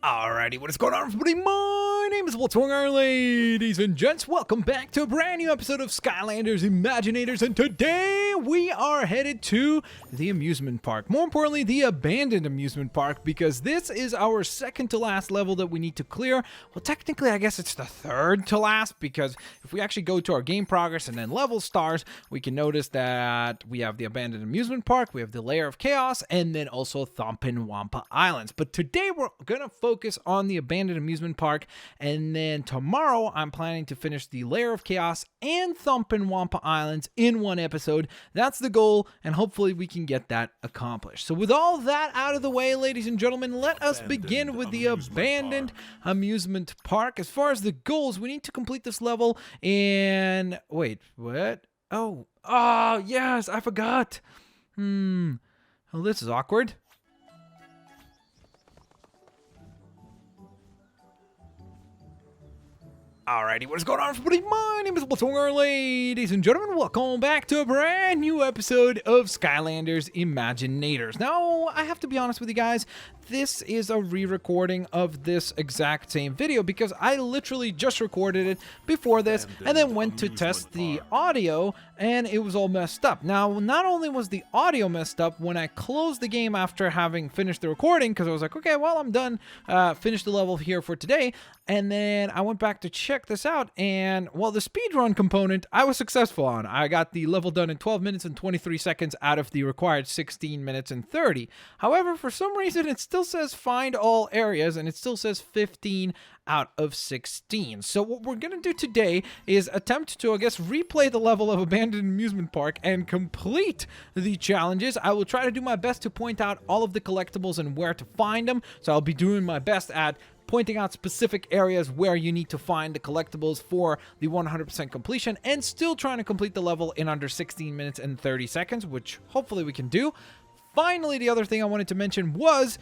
Alrighty, what is going on, everybody? My name is Blitzwinger, ladies and gents. Welcome back to a brand new episode of Skylanders Imaginators, and today we are headed to the amusement park. More importantly, the Abandoned Amusement Park, because this is our second to last level that we need to clear. Well, technically, I guess it's the third to last, because if we actually go to our game progress and then level stars, we can notice that we have the Abandoned Amusement Park, we have the Lair of Chaos, and then also Thumpin' Wampa Islands. But today we're gonna focus on the Abandoned Amusement Park, and then tomorrow I'm planning to finish the Lair of Chaos and Thumpin' Wampa Islands in one episode. That's the goal, and hopefully we can get that accomplished. So with all that out of the way, ladies and gentlemen, let us begin with the Abandoned Amusement Park. As far as the goals, we need to complete this level in... Wait, what? Oh, yes, I forgot. Well, this is awkward. Alrighty, what is going on, everybody? My name is Blitzwinger, ladies and gentlemen. Welcome back to a brand new episode of Skylanders Imaginators. Now, I have to be honest with you guys, this is a re-recording of this exact same video because I literally just recorded it before this and then went to test the audio and it was all messed up. Now, not only was the audio messed up, when I closed the game after having finished the recording, because I was like, okay, well, I'm done, finished the level here for today, and then I went back to check this out, and, well, the speedrun component, I was successful on. I got the level done in 12 minutes and 23 seconds out of the required 16 minutes and 30. However, for some reason, it still says find all areas, and it still says 15 out of 16. So what we're gonna do today is attempt to, I guess, replay the level of Abandoned Amusement Park and complete the challenges. I will try to do my best to point out all of the collectibles and where to find them. So I'll be doing my best at pointing out specific areas where you need to find the collectibles for the 100% completion, and still trying to complete the level in under 16 minutes and 30 seconds, which hopefully we can do. Finally, the other thing I wanted to mention was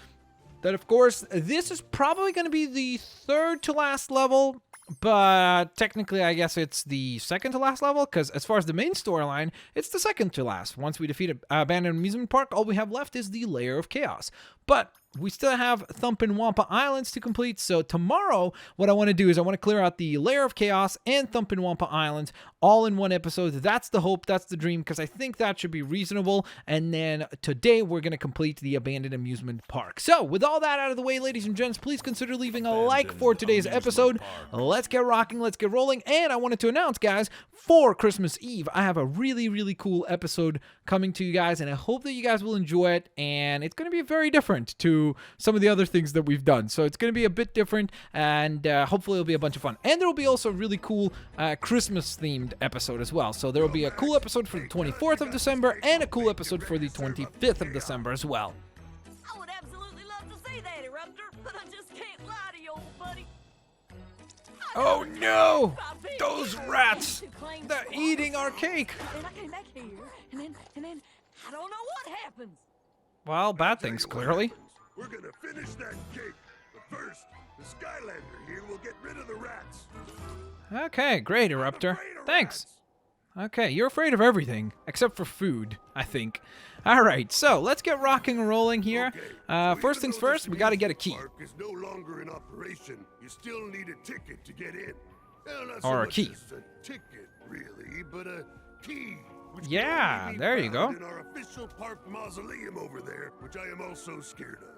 that, of course, this is probably going to be the third to last level, but technically I guess it's the second to last level, because as far as the main storyline, it's the second to last. Once we defeat Abandoned Amusement Park, all we have left is the Lair of Chaos. But we still have Thumpin' Wampa Islands to complete, so tomorrow what I want to do is I want to clear out the Lair of Chaos and Thumpin' Wampa Islands all in one episode. That's the hope, that's the dream, because I think that should be reasonable. And then today we're going to complete the Abandoned Amusement Park. So with all that out of the way, ladies and gents, please consider leaving a like for today's episode. Let's get rocking, let's get rolling. And I wanted to announce, guys, for Christmas Eve, I have a really, really cool episode coming to you guys, and I hope that you guys will enjoy it. And it's going to be very different to some of the other things that we've done, so it's going to be a bit different, and hopefully it'll be a bunch of fun. And there will be also a really cool Christmas themed episode as well. So there will be a cool episode for the 24th of December and a cool episode for the 25th of December as well. I would absolutely love to see that, Eruptor, but I just can't lie to you, old buddy. Oh no! Those rats! They're eating our cake! And I came back here, and then I don't know what happens. Well, bad things, clearly. We're gonna finish that cake, but first, the Skylander here will get rid of the rats. Okay, great, Eruptor. Thanks. Okay, you're afraid of everything, except for food, I think. Alright, so let's get rocking and rolling here. First things first, we gotta get a key. Park is no longer in operation. You still need a ticket to get in. Well, not Or a much key. as a ticket, really, but a key. Which Yeah, can only be there you found go. In our official park mausoleum over there, which I am also scared of.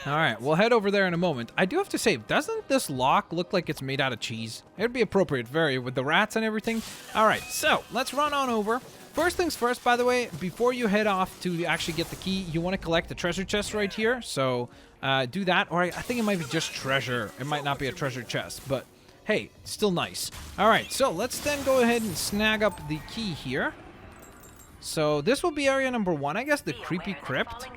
Alright, we'll head over there in a moment. I do have to say, doesn't this lock look like it's made out of cheese? It'd be appropriate, very, with the rats and everything. Alright, so let's run on over. First things first, by the way, before you head off to actually get the key, you want to collect the treasure chest right here. So do that, or I think it might be just treasure. It might not be a treasure chest, but hey, still nice. Alright, so let's then go ahead and snag up the key here. So this will be area number 1, I guess, the creepy crypt.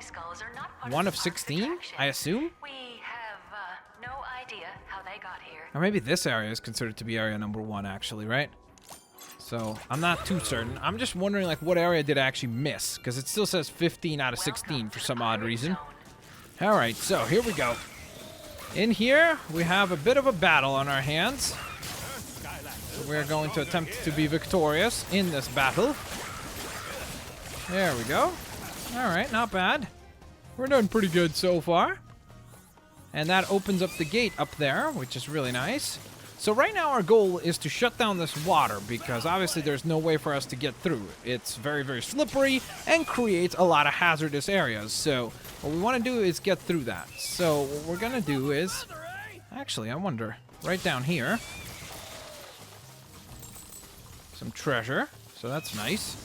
1 of 16, I assume? We have no idea how they got here. Or maybe this area is considered to be area number 1, actually, right? So I'm not too certain. I'm just wondering, like, what area did I actually miss? Because it still says 15 out of 16 for some odd reason. Alright, so here we go. In here, we have a bit of a battle on our hands. So we're going to attempt to be victorious in this battle. There we go. Alright, not bad. We're doing pretty good so far. And that opens up the gate up there, which is really nice. So right now our goal is to shut down this water because obviously there's no way for us to get through. It's very, very slippery and creates a lot of hazardous areas. So what we want to do is get through that. So what we're going to do is... Actually, I wonder. Right down here. Some treasure. So that's nice.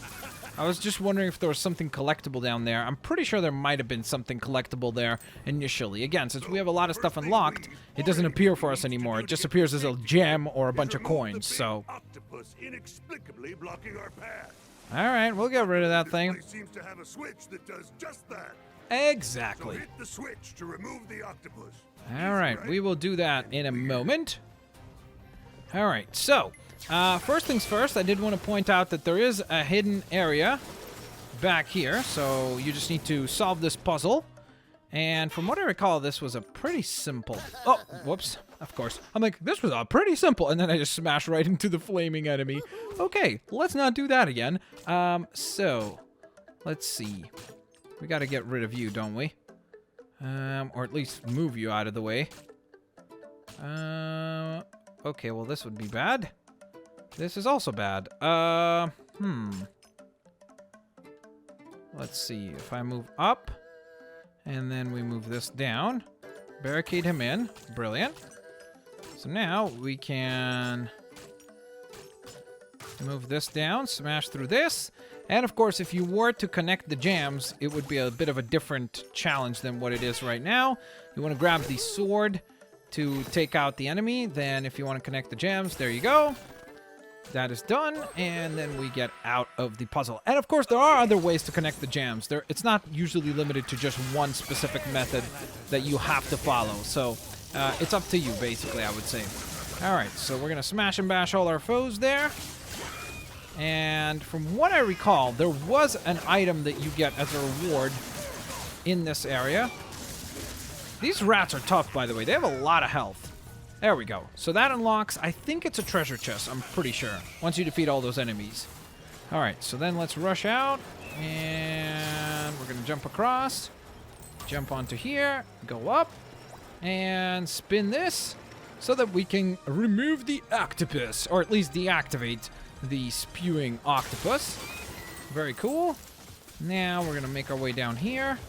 I was just wondering if there was something collectible down there. I'm pretty sure there might have been something collectible there initially. Again, since we have a lot of stuff unlocked, it doesn't appear for us anymore. It just appears as a gem or a bunch of coins. So, octopus inexplicably blocking our path. all right, we'll get rid of that This thing. place seems to have a switch that does just that. Exactly. So hit the switch to remove the octopus. All right, we will do that in a moment. All right, so first things first, I did want to point out that there is a hidden area back here, so you just need to solve this puzzle. And from what I recall, this was a pretty simple... Oh, whoops, of course. I'm like, this was a pretty simple, and then I just smashed right into the flaming enemy. Okay, let's not do that again. So, let's see. We got to get rid of you, don't we? Or at least move you out of the way. Okay, well, this would be bad. This is also bad. Let's see. If I move up, and then we move this down, barricade him in. Brilliant. So now we can move this down, smash through this. And of course, if you were to connect the jams, it would be a bit of a different challenge than what it is right now. You want to grab the sword to take out the enemy. Then if you want to connect the jams, there you go. That is done, and then we get out of the puzzle. And of course, there are other ways to connect the jams. It's not usually limited to just one specific method that you have to follow. So it's up to you, basically, I would say. All right, so we're going to smash and bash all our foes there. And from what I recall, there was an item that you get as a reward in this area. These rats are tough, by the way. They have a lot of health. There we go. So that unlocks, I think it's a treasure chest, I'm pretty sure, once you defeat all those enemies. All right, so then let's rush out, and we're going to jump across, jump onto here, go up, and spin this so that we can remove the octopus, or at least deactivate the spewing octopus. Very cool. Now we're going to make our way down here.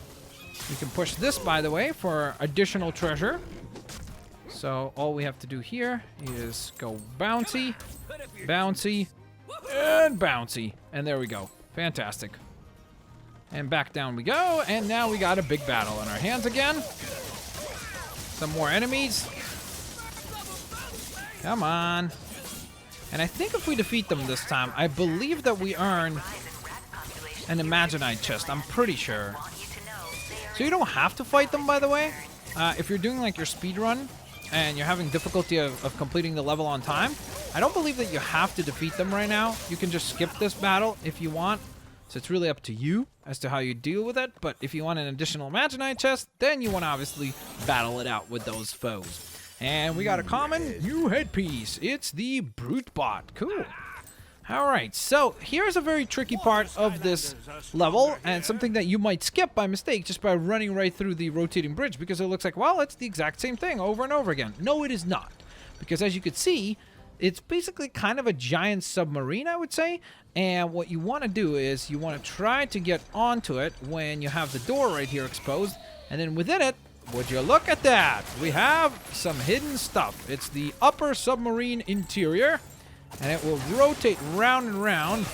We can push this, by the way, for additional treasure. So all we have to do here is go bouncy, bouncy, and bouncy. And there we go. Fantastic. And back down we go. And now we got a big battle on our hands again. Some more enemies. Come on. And I think if we defeat them this time, I believe that we earn an Imaginite chest. I'm pretty sure. So you don't have to fight them, by the way. If you're doing like your speed run and you're having difficulty of completing the level on time, I don't believe that you have to defeat them right now. You can just skip this battle if you want. So it's really up to you as to how you deal with it. But if you want an additional Imaginite chest, then you want to obviously battle it out with those foes. And we got a common new headpiece. It's the Brute Bot. Cool. All right, so here's a very tricky part of this level, and something that you might skip by mistake just by running right through the rotating bridge, because it looks like, well, it's the exact same thing over and over again. No, it is not, because as you can see, it's basically kind of a giant submarine, I would say, and what you want to do is you want to try to get onto it when you have the door right here exposed, and then within it, would you look at that? We have some hidden stuff. It's the upper submarine interior, and it will rotate round and round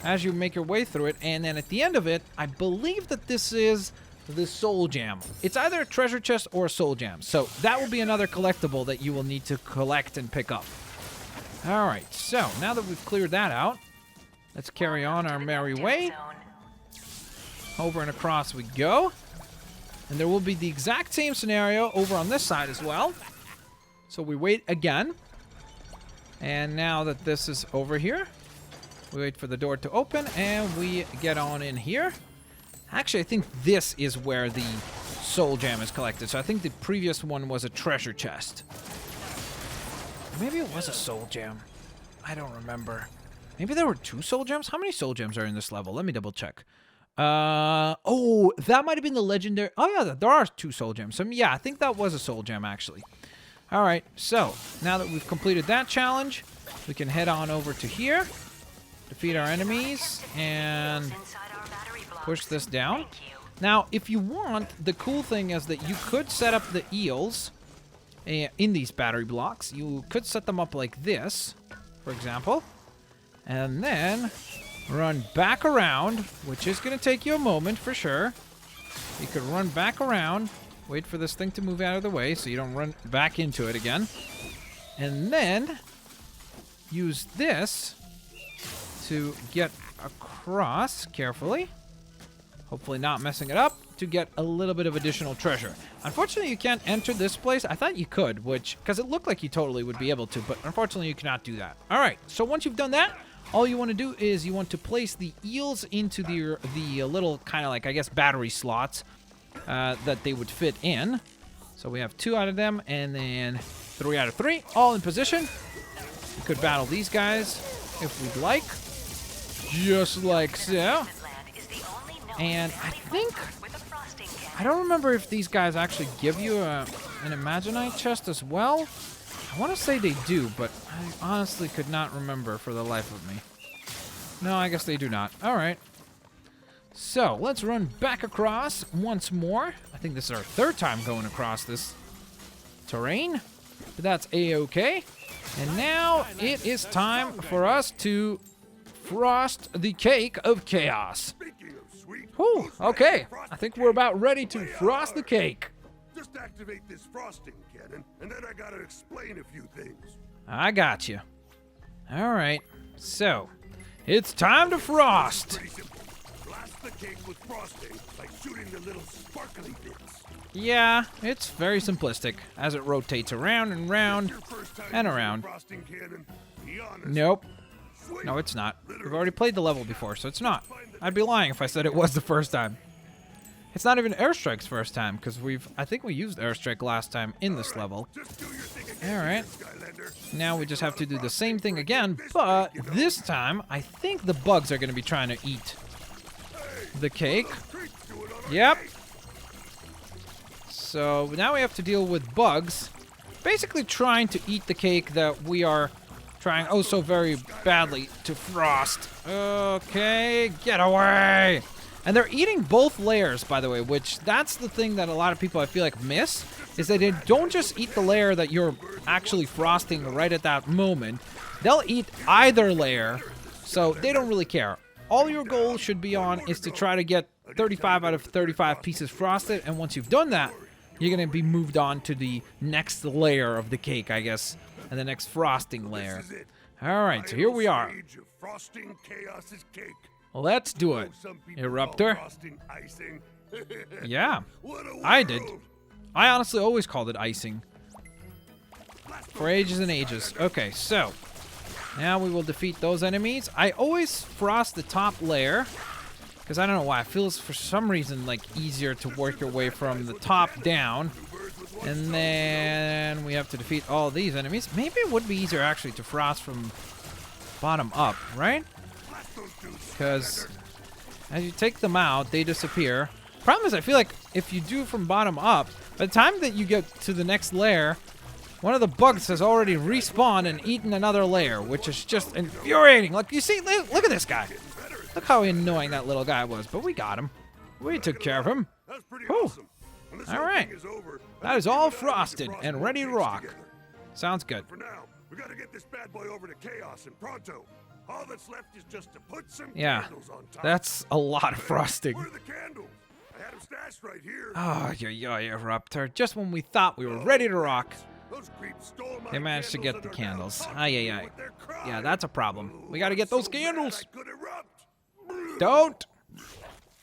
as you make your way through it. And then at the end of it, I believe that this is the soul gem. It's either a treasure chest or a soul gem. So that will be another collectible that you will need to collect and pick up. All right, so now that we've cleared that out, let's carry on our merry way. Over and across we go. And there will be the exact same scenario over on this side as well. So we wait again. And now that this is over here, we wait for the door to open and we get on in here. Actually, I think this is where the soul gem is collected. So I think the previous one was a treasure chest. Maybe it was a soul gem. I don't remember. Maybe there were two soul gems? How many soul gems are in this level? Let me double check. Oh, that might have been the legendary. Oh, yeah, there are 2 soul gems. So, yeah, I think that was a soul gem, actually. All right, so now that we've completed that challenge, we can head on over to here, defeat our enemies, and push this down. Now, if you want, the cool thing is that you could set up the eels in these battery blocks. You could set them up like this, for example, and then run back around, which is going to take you a moment for sure. You could run back around, wait for this thing to move out of the way so you don't run back into it again, and then use this to get across carefully, hopefully not messing it up, to get a little bit of additional treasure. Unfortunately, you can't enter this place. I thought you could, because it looked like you totally would be able to, but unfortunately you cannot do that. All right, so once you've done that, all you want to do is you want to place the eels into the little kind of like, I guess, battery slots that they would fit in. So we have 2 out of them, and then 3 out of 3, all in position. We could battle these guys if we'd like, just like so. And I think, I don't remember if these guys actually give you an Imaginite chest as well. I want to say they do, but I honestly could not remember for the life of me. No, I guess they do not. All right. So, let's run back across once more. I think this is our 3rd time going across this terrain, but that's A-okay. And now it is time for us to frost the cake of chaos. Whew, okay. I think we're about ready to frost the cake. Just activate this frosting cannon, and then I gotta explain a few things. I got you. All right. So, it's time to frost. Pretty simple. Blast the cake with frosting by shooting the little sparkly bits. Yeah, it's very simplistic as it rotates around and round Your first time and using around. frosting cannon? Be honest. Nope. Sweet. No, it's not. We've already played the level before, so it's not. I'd be lying if I said it was the first time. It's not even Airstrike's first time, because I think we used Airstrike last time in this level. Just do your thing again, All right. Skylander. Now we just have to do the same thing again, but this time, I think the bugs are going to be trying to eat the cake. Creeps do it on our Yep. cake. So now we have to deal with bugs, basically trying to eat the cake that we are trying oh so very badly to frost. Okay, get away! And they're eating both layers, by the way, which that's the thing that a lot of people I feel like miss, is that they don't just eat the layer that you're actually frosting right at that moment. They'll eat either layer, so they don't really care. All your goal should be on is to try to get 35 out of 35 pieces frosted, and once you've done that, you're going to be moved on to the next layer of the cake, I guess, and the next frosting layer. This is it. All right, so here we are. Stage of frosting Chaos's cake. Let's do it. Some people Eruptor. call frosting icing. Yeah, What a I did. world. I honestly always called it icing. For ages and ages. Okay, so now we will defeat those enemies. I always frost the top layer because I don't know why. It feels for some reason like easier to work your way from the top down. And then we have to defeat all these enemies. Maybe it would be easier actually to frost from bottom up, right? Because as you take them out, they disappear. Problem is, I feel like if you do from bottom up, by the time that you get to the next layer, one of the bugs has already respawned and eaten another layer, which is just infuriating. Like, you see, look at this guy. Look how annoying that little guy was, but we got him. We took care of him. That's pretty Whew. awesome. When this All whole right. thing is over, That is I all think we're gonna have to frosted frost and more ready to cakes rock. together. Sounds good. For now, we gotta get this bad boy over to Chaos and pronto. All that's left is just to put some Yeah, candles on top. that's a lot of frosting. Where are the candles? I had them stashed right here. Oh, yeah, Eruptor. Just when we thought we were ready to rock, Those creeps stole my they managed to candles get and the are now candles. taunting Ay, me ay, ay. with their cries. Yeah, that's a problem. We gotta I'm get those so mad candles. I could erupt. Don't.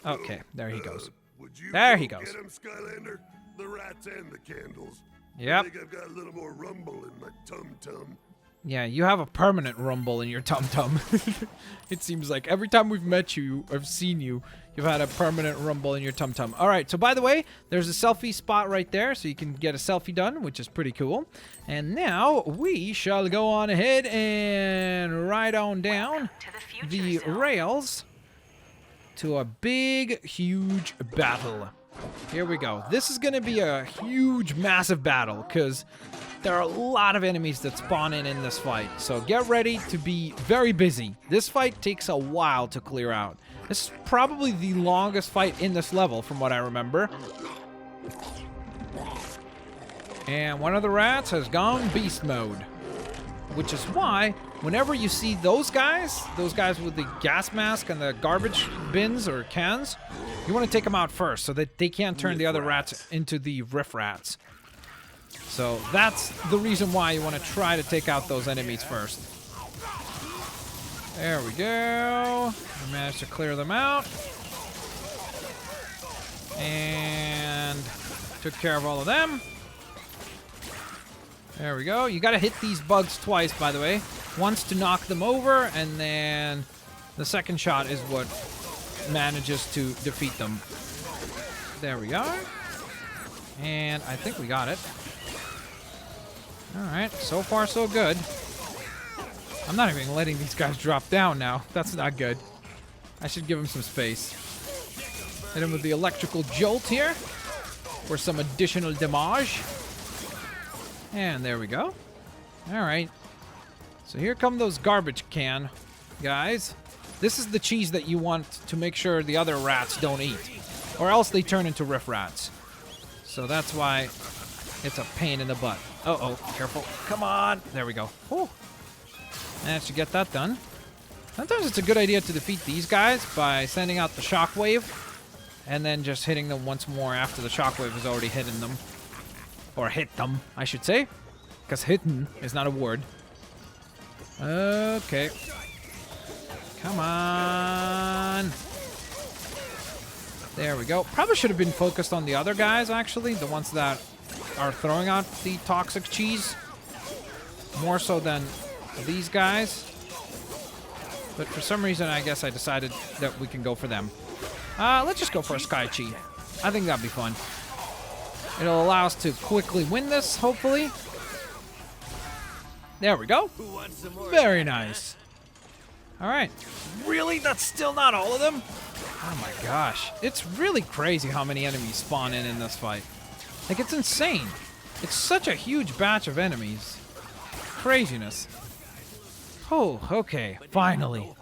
Okay, there he goes. Would you There go he goes. Get him, Skylander? The rats and the candles. Yep. I think I've got a little more rumble in my tum-tum. Yeah, you have a permanent rumble in your tum-tum. It seems like every time we've met you, I've seen you, you've had a permanent rumble in your tum-tum. All right, so by the way, there's a selfie spot right there, so you can get a selfie done, which is pretty cool. And now we shall go on ahead and ride on down To the future the zone. rails to a big, huge battle. Here we go. This is going to be a huge, massive battle because there are a lot of enemies that spawn in this fight. So get ready to be very busy. This fight takes a while to clear out. This is probably the longest fight in this level from what I remember. And one of the rats has gone beast mode. Which is why, whenever you see those guys with the gas mask and the garbage bins or cans, you want to take them out first so that they can't turn the other rats into the riff rats. So that's the reason why you want to try to take out those enemies first. There we go. I managed to clear them out. And took care of all of them. There we go. You gotta hit these bugs twice, by the way. Once to knock them over, and then the second shot is what manages to defeat them. There we are. And I think we got it. Alright, so far so good. I'm not even letting these guys drop down now. That's not good. I should give them some space. Hit him with the electrical jolt here for some additional damage. And there we go. Alright. So here come those garbage can guys. This is the cheese that you want to make sure the other rats don't eat. Or else they turn into riff rats. So that's why it's a pain in the butt. Uh-oh, careful. Come on. There we go. Whew. Managed to get that done. Sometimes it's a good idea to defeat these guys by sending out the shockwave and then just hitting them once more after the shockwave has already hit them. Or hit them, I should say. Because hitting is not a word. Okay. Come on. There we go. Probably should have been focused on the other guys, actually. The ones that are throwing out the toxic cheese. More so than these guys. But for some reason, I guess I decided that we can go for them. Let's just go for a Sky Chi. I think that'd be fun. It'll allow us to quickly win this, hopefully. There we go. Very nice. All right. Really? That's still not all of them? Oh my gosh. It's really crazy how many enemies spawn in this fight. Like, it's insane. It's such a huge batch of enemies. Craziness. Oh, okay. Finally.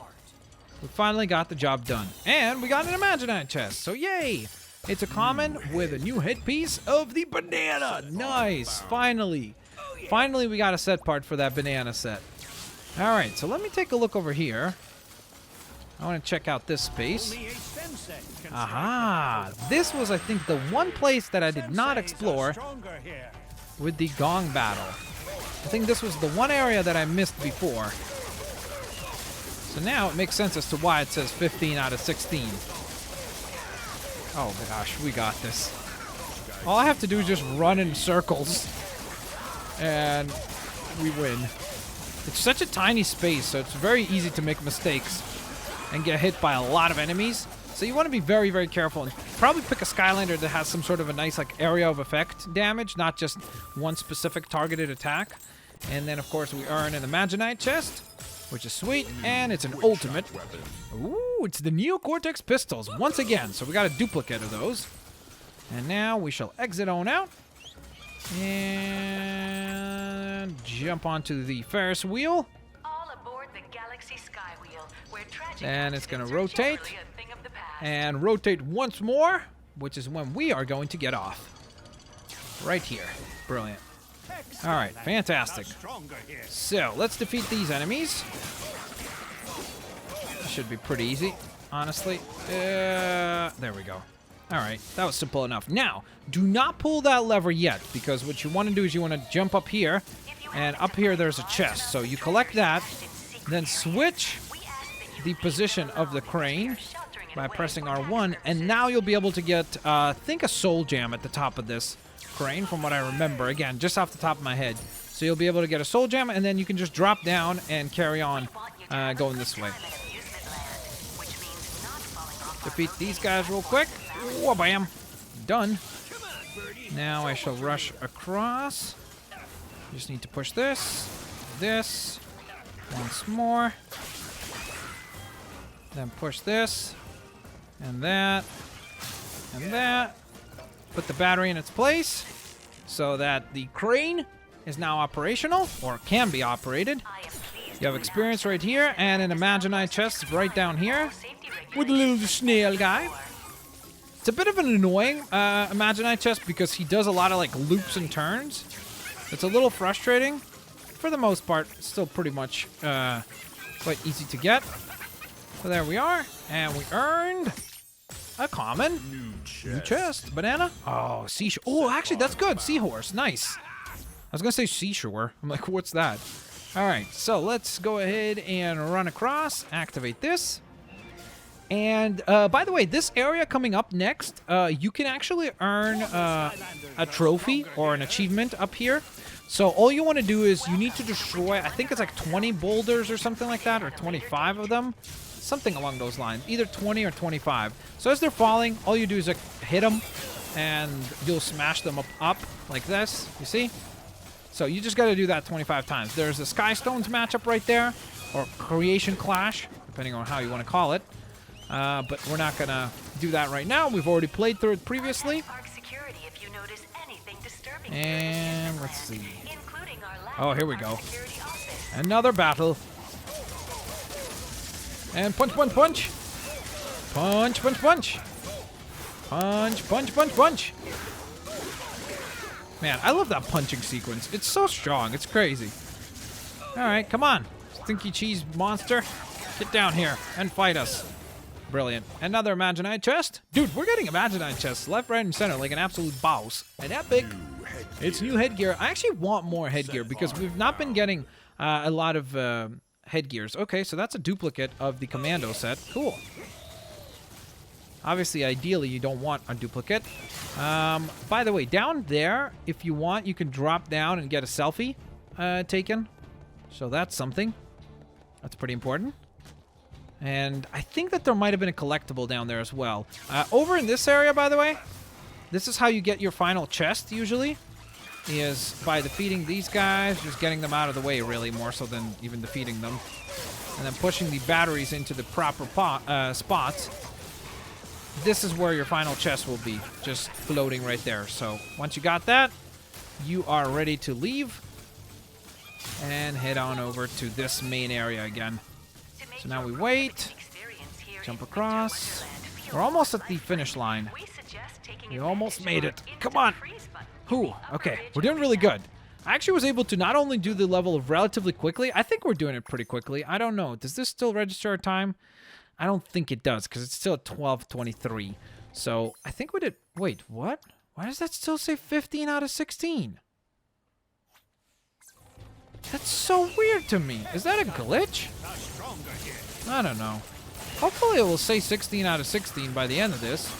We finally got the job done. And we got an Imaginite chest, so yay! It's a common with a new headpiece of the banana. Nice, finally. Finally, we got a set part for that banana set. All right, so let me take a look over here. I want to check out this space. Aha, this was, I think, the one place that I did not explore with the gong battle. I think this was the one area that I missed before. So now it makes sense as to why it says 15 out of 16. Oh gosh, we got this. All I have to do is just run in circles and we win. It's such a tiny space, so it's very easy to make mistakes and get hit by a lot of enemies. So you want to be very, very careful and probably pick a Skylander that has some sort of a nice like area of effect damage, not just one specific targeted attack. And then of course we earn an Imaginite chest, which is sweet, and it's an ultimate. Ooh, it's the Neocortex pistols once again. So we got a duplicate of those. And now we shall exit on out and jump onto the Ferris wheel. All aboard the Galaxy Skywheel, where tragic And it's going to accidents are rotate generally a thing of the past. and rotate once more, which is when we are going to get off. Right here. Brilliant. All right, fantastic. So let's defeat these enemies. This should be pretty easy, honestly. There we go. All right, that was simple enough. Now, do not pull that lever yet, because what you want to do is you want to jump up here, and up here there's a chest. So you collect that, then switch the position of the crane by pressing R1, and now you'll be able to get, I think, a soul gem at the top of this crane, from what I remember. Again, just off the top of my head. So you'll be able to get a soul gem, and then you can just drop down and carry on going this way. Defeat these guys real quick. Whoa, bam. Done. Now I shall rush across. Just need to push this. This. Once more. Then push this. And that. And that. Put the battery in its place so that the crane is now operational, or can be operated. You have experience right here, and an Imaginite chest right down here with a little snail guy. It's a bit of an annoying Imaginite chest because he does a lot of like loops and turns. It's a little frustrating. For the most part, it's still pretty much quite easy to get. So there we are, and we earned a common new chest. Banana. Oh, seashore. Oh, actually, that's good. Seahorse. Nice. I was gonna say seashore. I'm like, what's that? All right, so let's go ahead and run across. Activate this. And by the way, this area coming up next, you can actually earn a trophy or an achievement up here. So all you want to do is you need to destroy, I think it's like 20 boulders or something like that, or 25 of them. Something along those lines, either 20 or 25. So as they're falling, all you do is like hit them, and you'll smash them up like this, you see? So you just got to do that 25 times. There's a Sky Stones matchup right there, or Creation Clash, depending on how you want to call it. But we're not going to do that right now. We've already played through it previously. And let's see. Oh, here we go. Another battle. And punch, punch, punch. Punch, punch, punch. Punch, punch, punch, punch. Man, I love that punching sequence. It's so strong. It's crazy. All right, come on. Stinky cheese monster. Get down here and fight us. Brilliant. Another Imaginite chest. Dude, we're getting Imaginite chests left, right, and center like an absolute boss. And epic. It's new headgear. I actually want more headgear because we've not been getting a lot of headgears. Okay, so that's a duplicate of the commando set. Cool. Obviously, ideally, you don't want a duplicate. By the way, down there, if you want, you can drop down and get a selfie taken. So that's something. That's pretty important. And I think that there might have been a collectible down there as well. Over in this area, by the way, this is how you get your final chest, usually, is by defeating these guys, just getting them out of the way, really, more so than even defeating them. And then pushing the batteries into the proper spots. This is where your final chest will be, just floating right there. So once you got that, you are ready to leave and head on over to this main area again. So now we wait, jump across. We're almost at the finish line. We almost made it. Come on. Whew. Okay, we're doing really good. I actually was able to not only do the level relatively quickly, I think we're doing it pretty quickly. I don't know. Does this still register our time? I don't think it does because it's still at 12:23. So I think we did... Wait, what? Why does that still say 15 out of 16? That's so weird to me. Is that a glitch? I don't know. Hopefully it will say 16 out of 16 by the end of this.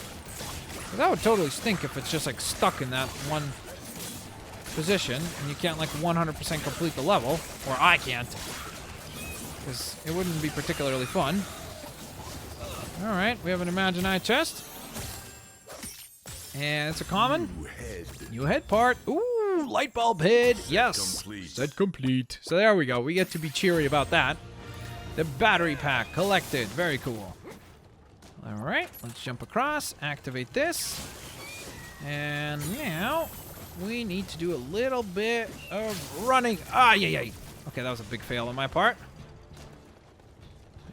That would totally stink if it's just like stuck in that one position and you can't like 100% complete the level. Or I can't. Because it wouldn't be particularly fun. Alright, we have an Imaginite chest. And it's a common. New head part. Ooh, light bulb head. Yes. Set complete. So there we go. We get to be cheery about that. The battery pack collected. Very cool. Alright, let's jump across. Activate this. And now we need to do a little bit of running. Ah, yay. Okay, that was a big fail on my part.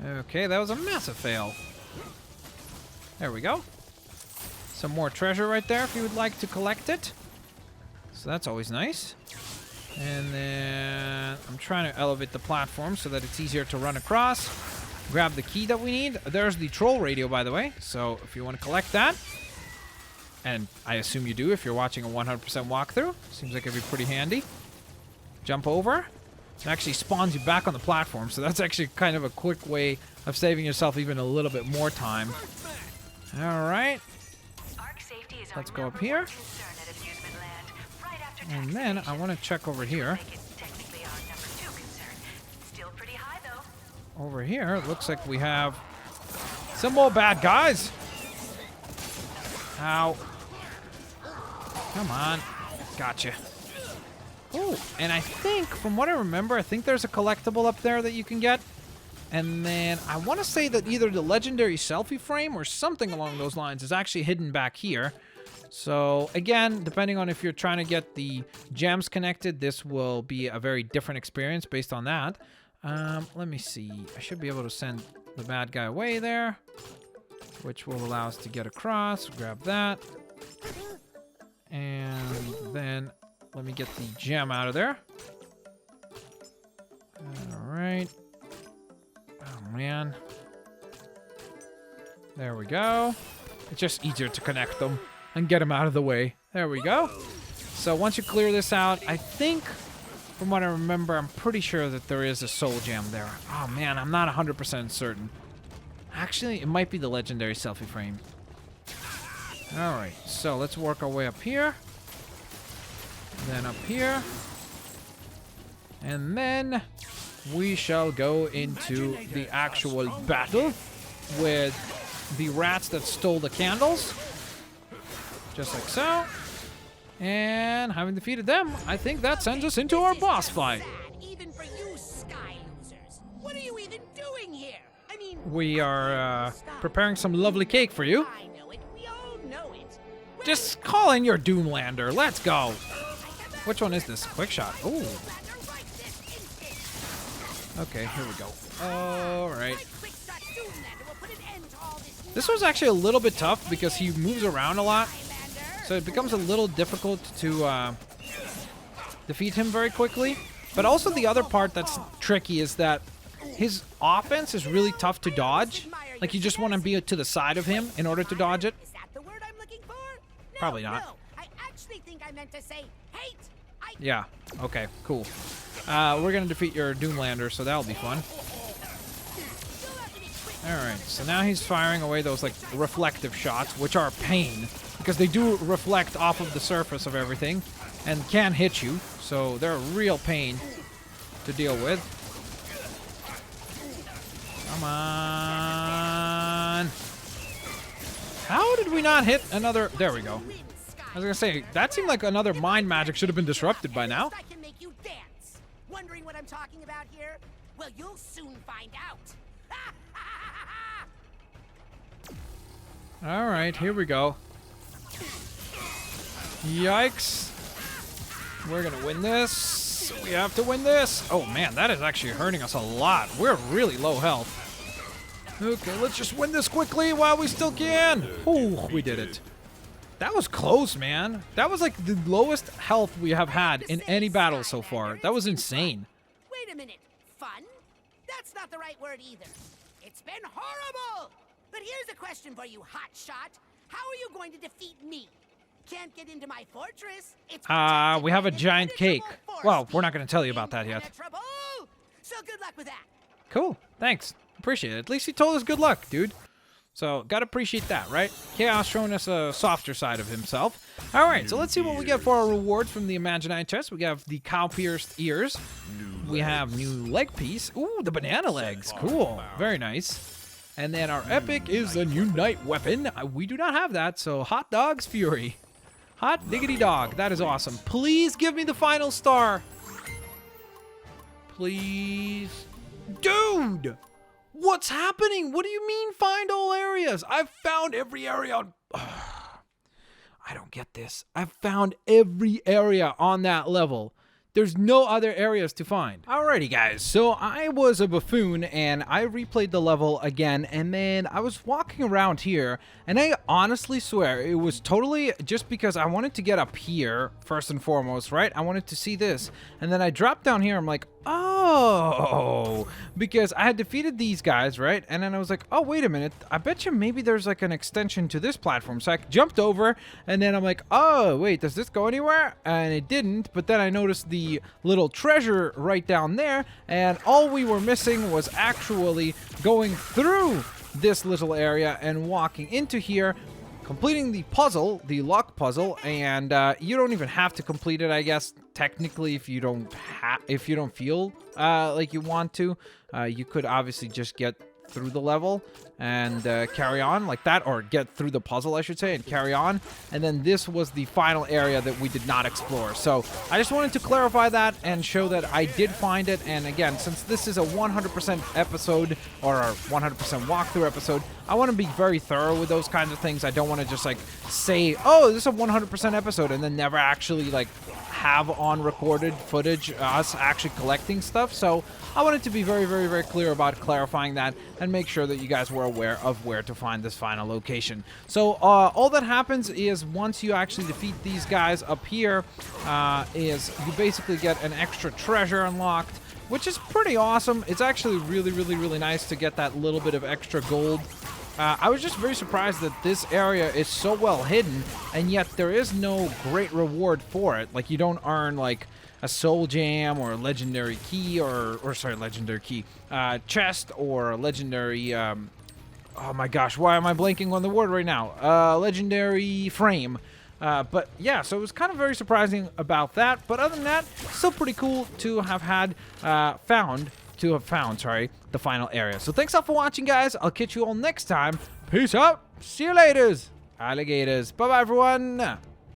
Okay, that was a massive fail. There we go. Some more treasure right there if you would like to collect it. So that's always nice. And then I'm trying to elevate the platform so that it's easier to run across. Grab the key that we need. There's the troll radio, by the way. So if you want to collect that, and I assume you do if you're watching a 100% walkthrough. Seems like it'd be pretty handy. Jump over. It actually spawns you back on the platform. So that's actually kind of a quick way of saving yourself even a little bit more time. All right. Let's go up here. And then I want to check over here. Over here, it looks like we have some more bad guys. Ow. Come on. Gotcha. Oh, and I think, from what I remember, I think there's a collectible up there that you can get. And then I want to say that either the legendary selfie frame or something along those lines is actually hidden back here. So again, depending on if you're trying to get the gems connected, this will be a very different experience based on that. Let me see. I should be able to send the bad guy away there, which will allow us to get across. Grab that. And then let me get the gem out of there. All right. Oh, man. There we go. It's just easier to connect them and get them out of the way. There we go. So once you clear this out, I think, from what I remember, I'm pretty sure that there is a soul gem there. Oh, man, I'm not 100% certain. Actually, it might be the legendary selfie frame. All right, so let's work our way up here. Then up here. And then we shall go into the actual battle with the rats that stole the candles. Just like so. And having defeated them, I think that sends us into our boss fight. Even for you sky losers. What are you even doing here? I mean, We are preparing some lovely cake for you. I know it. We all know it. Just call in your Doomlander. Let's go. Which one is this? Quick shot. Ooh. Okay, here we go. All right. This was actually a little bit tough because he moves around a lot. So it becomes a little difficult to defeat him very quickly. But also the other part that's tricky is that his offense is really tough to dodge. Like you just want to be to the side of him in order to dodge it. Is that the word I'm looking for? No, Probably not. No. I actually think I meant to say hate. Yeah. Okay, cool. We're going to defeat your Doomlander, so that'll be fun. Alright, so now he's firing away those, like, reflective shots, which are pain, because they do reflect off of the surface of everything, and can hit you, so they're a real pain to deal with. Come on! How did we not hit another... There we go. I was gonna say, that seemed like another mind magic should have been disrupted by now. I can make you dance. Wondering what I'm talking about here? Well, you'll soon find out. Alright, here we go. Yikes. We're gonna win this. We have to win this. Oh man, that is actually hurting us a lot. We're really low health. Okay, let's just win this quickly while we still can. Oh, we did it. That was close, man. That was like the lowest health we have had in any battle so far. That was insane. Wait a minute. Fun? That's not the right word either. It's been horrible. But here's a question for you, hotshot. How are you going to defeat me? Can't get into my fortress. It's We have a giant cake. Well, we're not going to tell you about that yet. Impenetrable. So good luck with that. Cool. Thanks. Appreciate it. At least he told us good luck, dude. So, gotta appreciate that, right? Kaos showing us a softer side of himself. Alright, so let's see what we get for our rewards from the Imaginite chest. We have the cow-pierced ears. We have new leg piece. Ooh, the banana legs. Cool. Very nice. And then our epic is the new night weapon. We do not have that, so Hot Dog's Fury. Hot diggity dog. That is awesome. Please give me the final star. Please. Dude! What's happening? What do you mean find all areas? I've found every area on... I don't get this. I've found every area on that level. There's no other areas to find. Alrighty guys, so I was a buffoon and I replayed the level again, and then I was walking around here and I honestly swear it was totally just because I wanted to get up here first and foremost, right? I wanted to see this, and then I dropped down here. I'm like, oh, because I had defeated these guys, right? And then I was like, oh, wait a minute. I bet you maybe there's like an extension to this platform. So I jumped over and then I'm like, oh, wait, does this go anywhere? And it didn't, but then I noticed the little treasure right down there, and all we were missing was actually going through this little area and walking into here, completing the puzzle, the lock puzzle, and you don't even have to complete it, I guess, technically, if you don't feel like you want to. You could obviously just get through the level and carry on like that, or get through the puzzle, I should say, and carry on. And then this was the final area that we did not explore. So I just wanted to clarify that and show that I did find it. And again, since this is a 100% episode, or a 100% walkthrough episode, I want to be very thorough with those kinds of things. I don't want to just like say, oh, this is a 100% episode, and then never actually like have on recorded footage us actually collecting stuff. So I wanted to be very, very, very clear about clarifying that and make sure that you guys were aware of where to find this final location. So all that happens is once you actually defeat these guys up here, is you basically get an extra treasure unlocked, which is pretty awesome. It's actually really, really, really nice to get that little bit of extra gold. I was just very surprised that this area is so well hidden, and yet there is no great reward for it. Like, you don't earn, like, a soul gem or a legendary key, or sorry, legendary key, chest, or a legendary, oh my gosh, why am I blanking on the word right now? Legendary frame. But yeah, so it was kind of very surprising about that. But other than that, still pretty cool to have had, found, the final area. So thanks all for watching, guys. I'll catch you all next time. Peace out. See you later, alligators. Bye-bye, everyone.